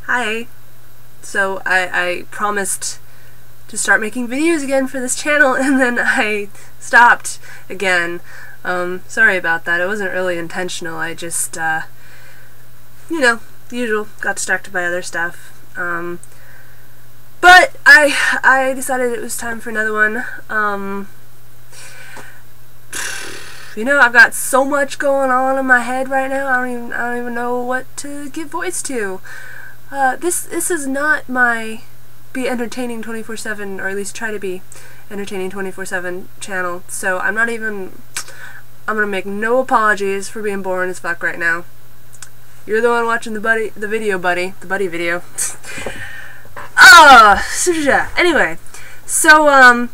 Hi. So I promised to start making videos again for this channel, and then I stopped again. Sorry about that. It wasn't really intentional. I just, you know, usual, got distracted by other stuff. But I decided it was time for another one. You know, I've got so much going on in my head right now. I don't even know what to give voice to. This is not my be entertaining 24/7, or at least try to be entertaining 24/7 channel. So I'm gonna make no apologies for being boring as fuck right now. You're the one watching the buddy video. Anyway, so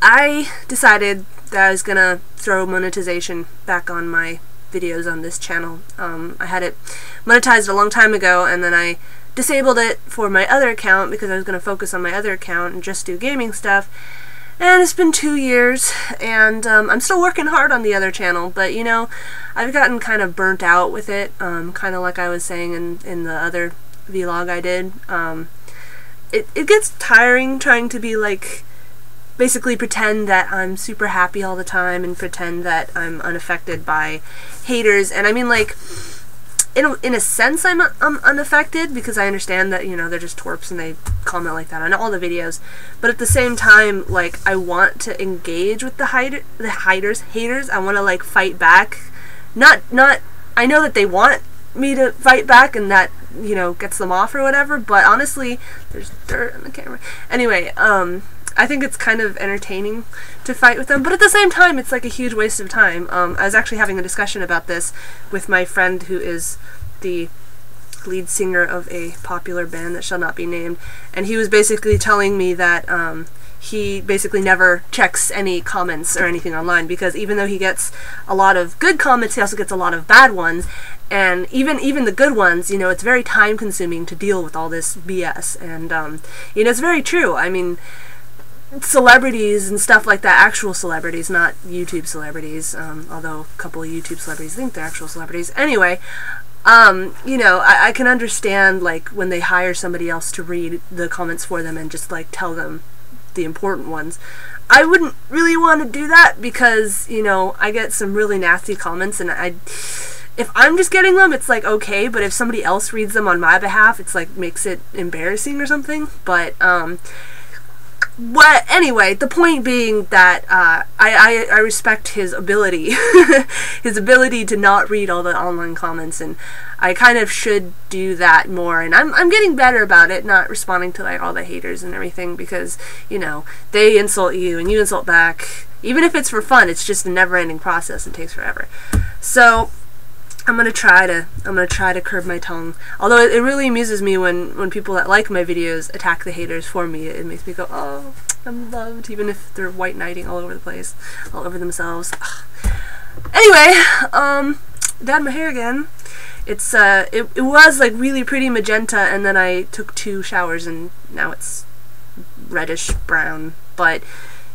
I decided that I was gonna throw monetization back on my videos on this channel. I had it monetized a long time ago, and then I disabled it for my other account because I was going to focus on my other account and just do gaming stuff. And it's been 2 years, and I'm still working hard on the other channel, but you know, I've gotten kind of burnt out with it, kind of like I was saying in the other vlog I did. It gets tiring trying to be like, basically pretend that I'm super happy all the time and pretend that I'm unaffected by haters. And I mean, like, in a sense I'm unaffected, because I understand that, you know, they're just twerps and they comment like that on all the videos. But at the same time, like, I want to engage with the haters. I want to, like, fight back. Not I know that they want me to fight back, and that, you know, gets them off or whatever, but honestly, there's dirt on the camera. Anyway, I think it's kind of entertaining to fight with them, but at the same time, it's like a huge waste of time. I was actually having a discussion about this with my friend who is the lead singer of a popular band that shall not be named, and he was basically telling me that he basically never checks any comments or anything online, because even though he gets a lot of good comments, he also gets a lot of bad ones. And even the good ones, you know, it's very time consuming to deal with all this BS. And you know, it's very true. I mean, celebrities and stuff like that, actual celebrities, not YouTube celebrities, although a couple of YouTube celebrities think they're actual celebrities. Anyway, you know, I can understand, like, when they hire somebody else to read the comments for them and just, like, tell them the important ones. I wouldn't really want to do that, because, you know, I get some really nasty comments, and if I'm just getting them, it's like okay, but if somebody else reads them on my behalf, it's like makes it embarrassing or something. But anyway, the point being that I respect his ability, his ability to not read all the online comments, and I kind of should do that more. And I'm getting better about it, not responding to, like, all the haters and everything, because, you know, they insult you and you insult back. Even if it's for fun, it's just a never-ending process and takes forever. So I'm gonna try to curb my tongue. Although it really amuses me when people that like my videos attack the haters for me. It makes me go, oh, I'm loved, even if they're white knighting all over the place, all over themselves. Ugh. Anyway, dyed my hair again. It's it was like really pretty magenta, and then I took 2 showers and now it's reddish brown. But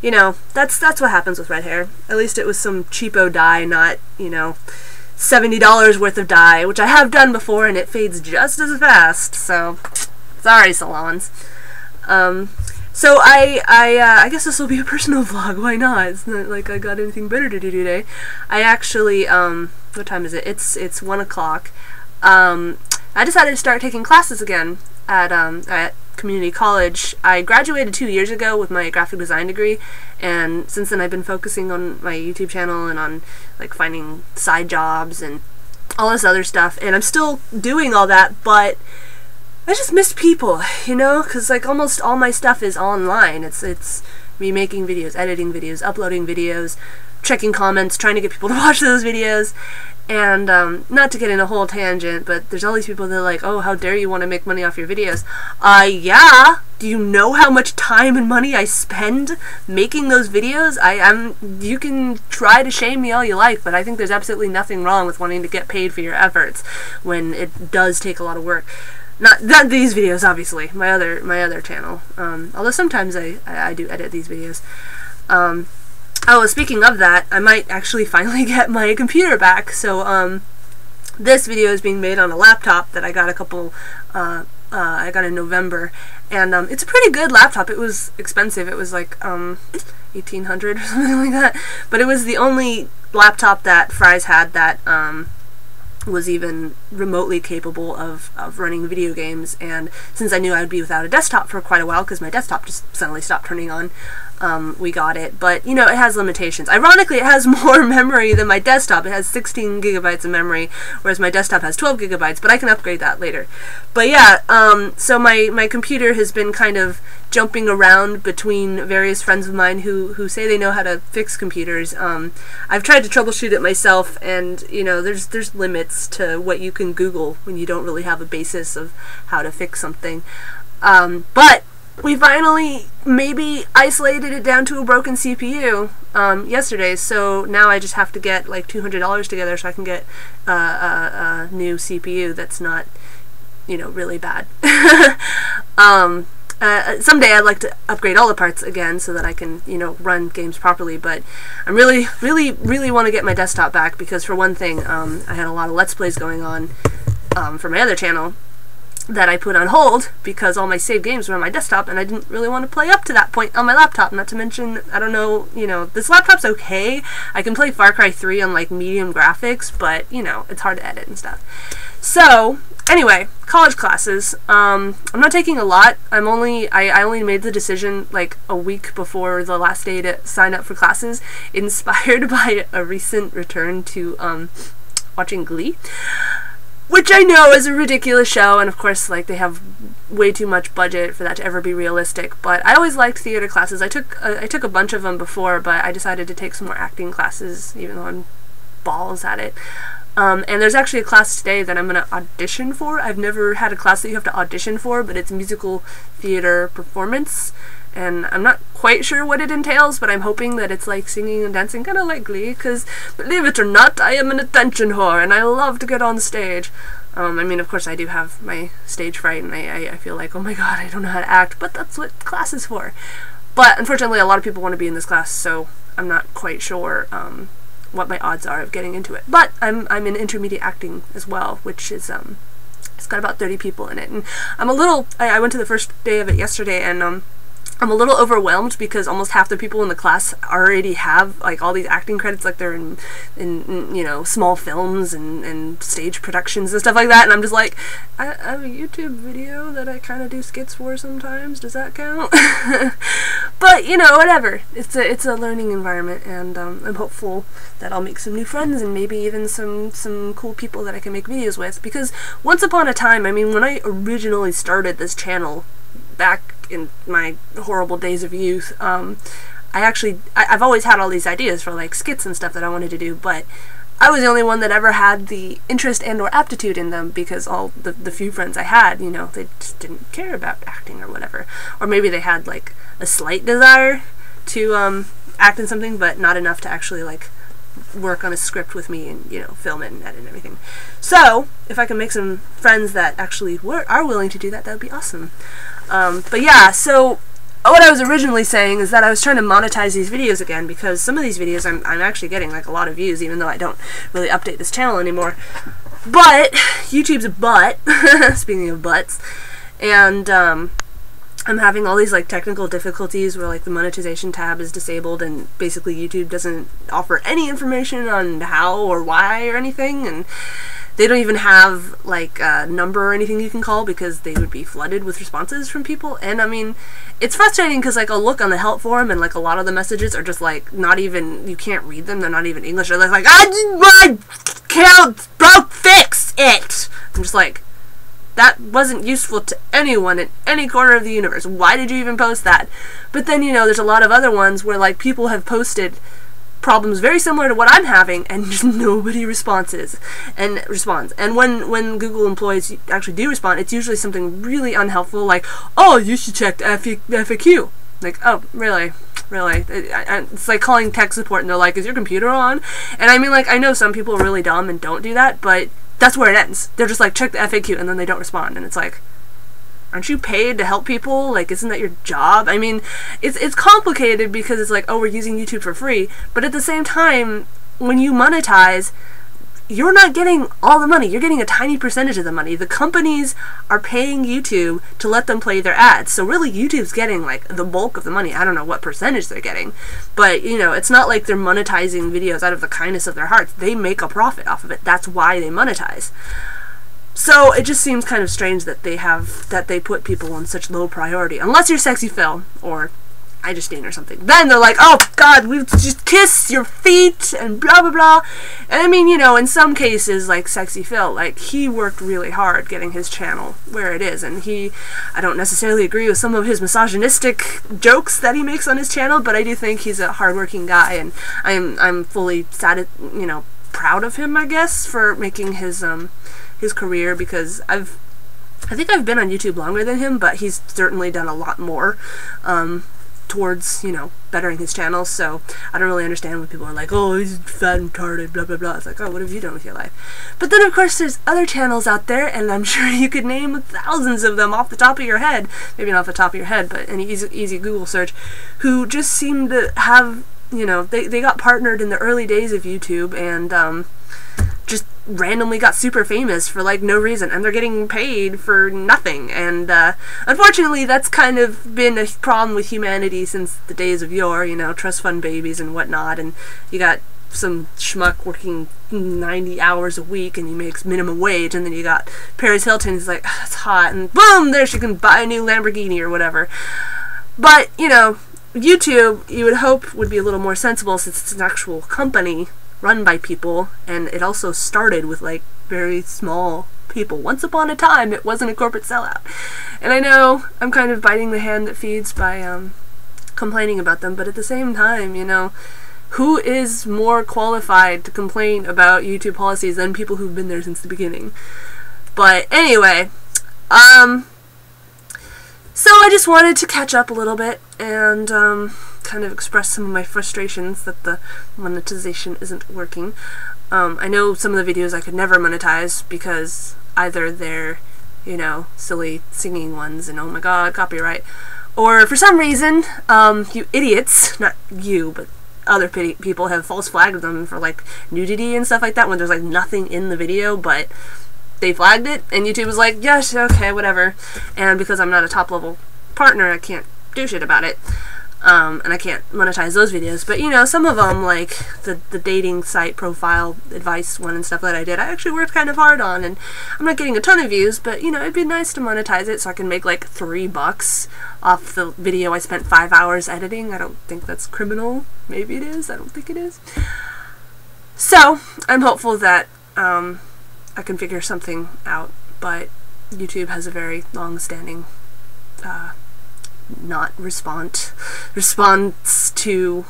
you know, that's what happens with red hair. At least it was some cheapo dye, not, you know, $70 worth of dye, which I have done before, and it fades just as fast. So sorry, salons. So I guess this will be a personal vlog. Why not? It's not like I got anything better to do today. I actually what time is it? It's 1 o'clock. I decided to start taking classes again at community college. I graduated 2 years ago with my graphic design degree, and since then I've been focusing on my YouTube channel and on, like, finding side jobs and all this other stuff, and I'm still doing all that, but I just missed people, you know, because, like, almost all my stuff is online. It's me making videos, editing videos, uploading videos, checking comments, trying to get people to watch those videos. And not to get in a whole tangent, but there's all these people that are like, oh, how dare you want to make money off your videos. Yeah, do you know how much time and money I spend making those videos? You can try to shame me all you like, but I think there's absolutely nothing wrong with wanting to get paid for your efforts when it does take a lot of work. Not these videos, obviously, my other channel, although sometimes I do edit these videos. Oh, speaking of that, I might actually finally get my computer back, so This video is being made on a laptop that I got I got in November, and it's a pretty good laptop. It was expensive. It was like $1,800 or something like that, but it was the only laptop that Fry's had that was even remotely capable of running video games. And since I knew I would be without a desktop for quite a while because my desktop just suddenly stopped turning on, we got it. But you know, it has limitations. Ironically, it has more memory than my desktop. It has 16 gigabytes of memory, whereas my desktop has 12 gigabytes, but I can upgrade that later. But yeah, so my computer has been kind of jumping around between various friends of mine who say they know how to fix computers. I've tried to troubleshoot it myself, and you know, there's limits to what you can Google when you don't really have a basis of how to fix something. But we finally maybe isolated it down to a broken CPU yesterday, so now I just have to get like $200 together so I can get a new CPU that's not, you know, really bad. Someday I'd like to upgrade all the parts again so that I can, you know, run games properly, but I really want to get my desktop back because, for one thing, I had a lot of Let's Plays going on for my other channel that I put on hold because all my saved games were on my desktop, and I didn't really want to play up to that point on my laptop. Not to mention, I don't know, you know, this laptop's okay. I can play Far Cry 3 on like medium graphics, but you know, it's hard to edit and stuff. So anyway, college classes. I'm not taking a lot. I only made the decision like a week before the last day to sign up for classes, inspired by a recent return to watching Glee, which I know is a ridiculous show, and of course, like, they have way too much budget for that to ever be realistic. But I always liked theater classes. I took a bunch of them before, but I decided to take some more acting classes, even though I'm balls at it. And there's actually a class today that I'm going to audition for. I've never had a class that you have to audition for, but it's musical theater performance. And I'm not quite sure what it entails, but I'm hoping that it's like singing and dancing, kind of like Glee, because believe it or not, I am an attention whore, and I love to get on stage. I mean, of course, I do have my stage fright, and I feel like, oh my god, I don't know how to act, but that's what class is for. But unfortunately, a lot of people want to be in this class, so I'm not quite sure what my odds are of getting into it. But I'm in intermediate acting as well, which is it's got about 30 people in it, and I'm a little. I went to the first day of it yesterday, and I'm a little overwhelmed because almost half the people in the class already have like all these acting credits, like they're in you know, small films and stage productions and stuff like that, and I'm just like, I have a YouTube video that I kind of do skits for sometimes. Does that count? But you know, whatever. It's a learning environment, and I'm hopeful that I'll make some new friends and maybe even some cool people that I can make videos with. Because once upon a time, I mean, when I originally started this channel back in my horrible days of youth, I've always had all these ideas for like skits and stuff that I wanted to do, but I was the only one that ever had the interest and or aptitude in them, because all the few friends I had, you know, they just didn't care about acting or whatever, or maybe they had like a slight desire to act in something, but not enough to actually like work on a script with me and, you know, film it and edit and everything. So if I can make some friends that actually are willing to do that, that would be awesome. But yeah, so what I was originally saying is that I was trying to monetize these videos again, because some of these videos I'm actually getting like a lot of views, even though I don't really update this channel anymore. But YouTube's a butt, speaking of butts, and I'm having all these like technical difficulties where like the monetization tab is disabled, and basically YouTube doesn't offer any information on how or why or anything, and they don't even have like a number or anything you can call, because they would be flooded with responses from people. And I mean, it's frustrating because like I'll look on the help forum and like a lot of the messages are just like not even, you can't read them, they're not even English, or they're like, I can't fix it. I'm just like, that wasn't useful to anyone in any corner of the universe. Why did you even post that? But then, you know, there's a lot of other ones where like people have posted problems very similar to what I'm having, and just nobody responds. And when Google employees actually do respond, it's usually something really unhelpful, like, oh, you should check the FAQ. Like, oh, really? It's like calling tech support and they're like, is your computer on? And I mean, like, I know some people are really dumb and don't do that, but that's where it ends. They're just like, check the FAQ, and then they don't respond, and it's like, aren't you paid to help people? Like, isn't that your job? I mean, it's complicated because it's like, oh, we're using YouTube for free, but at the same time, when you monetize, you're not getting all the money. You're getting a tiny percentage of the money. The companies are paying YouTube to let them play their ads. So really, YouTube's getting like the bulk of the money. I don't know what percentage they're getting, but you know, it's not like they're monetizing videos out of the kindness of their hearts. They make a profit off of it. That's why they monetize. So it just seems kind of strange that they put people on such low priority, unless you're Sexy Phil or I Just Seen or something. Then they're like, oh God, we just kiss your feet and blah blah blah. And I mean, you know, in some cases, like Sexy Phil, like he worked really hard getting his channel where it is, and I don't necessarily agree with some of his misogynistic jokes that he makes on his channel, but I do think he's a hardworking guy, and I'm fully proud of him, I guess, for making his career, because I think I've been on YouTube longer than him, but he's certainly done a lot more towards, you know, bettering his channel. So I don't really understand when people are like, oh, he's fat and retarded, blah blah blah. It's like, oh, what have you done with your life? But then of course there's other channels out there, and I'm sure you could name thousands of them off the top of your head, maybe not off the top of your head, but any easy Google search, who just seem to have, you know, they got partnered in the early days of YouTube, and just randomly got super famous for like no reason, and they're getting paid for nothing. And unfortunately, that's kind of been a problem with humanity since the days of yore, you know, trust fund babies and whatnot. And you got some schmuck working 90 hours a week and he makes minimum wage, and then you got Paris Hilton who's like, oh, it's hot, and boom, there she can buy a new Lamborghini or whatever. But, you know, YouTube, you would hope, would be a little more sensible, since it's an actual company run by people, and it also started with like very small people. Once upon a time, it wasn't a corporate sellout. And I know I'm kind of biting the hand that feeds by complaining about them, but at the same time, you know, who is more qualified to complain about YouTube policies than people who've been there since the beginning? But anyway, so I just wanted to catch up a little bit and kind of express some of my frustrations that the monetization isn't working. I know some of the videos I could never monetize because either they're, you know, silly singing ones and oh my god, copyright, or for some reason, you idiots, not you, but other people have false flagged them for like nudity and stuff like that when there's like nothing in the video, but they flagged it, and YouTube was like, yes, okay, whatever. And because I'm not a top level partner, I can't do shit about it. And I can't monetize those videos. But, you know, some of them, like the dating site profile advice one and stuff that I did, I actually worked kind of hard on, and I'm not getting a ton of views, but, you know, it'd be nice to monetize it so I can make like $3 off the video I spent 5 hours editing. I don't think that's criminal. Maybe it is. I don't think it is. So, I'm hopeful that I can figure something out, but YouTube has a very long-standing not response to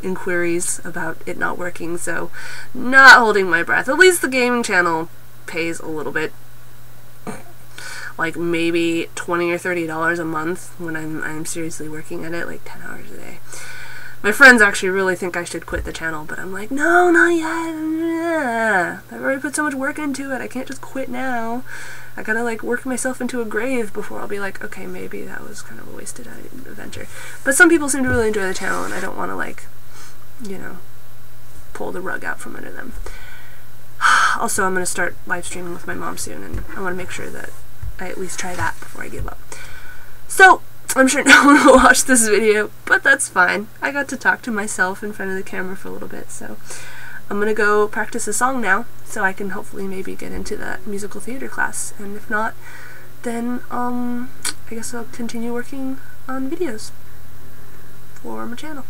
inquiries about it not working, so not holding my breath. At least the gaming channel pays a little bit, like maybe $20 or $30 a month when I'm seriously working at it, like 10 hours a day. My friends actually really think I should quit the channel, but I'm like, no, not yet. I've already put so much work into it, I can't just quit now. I gotta like work myself into a grave before I'll be like, okay, maybe that was kind of a wasted adventure. But some people seem to really enjoy the channel, and I don't want to like, you know, pull the rug out from under them. Also, I'm gonna start live streaming with my mom soon, and I want to make sure that I at least try that before I give up. So, I'm sure no one will watch this video, but that's fine. I got to talk to myself in front of the camera for a little bit, so I'm gonna go practice a song now, so I can hopefully maybe get into that musical theater class, and if not, then I guess I'll continue working on videos for my channel.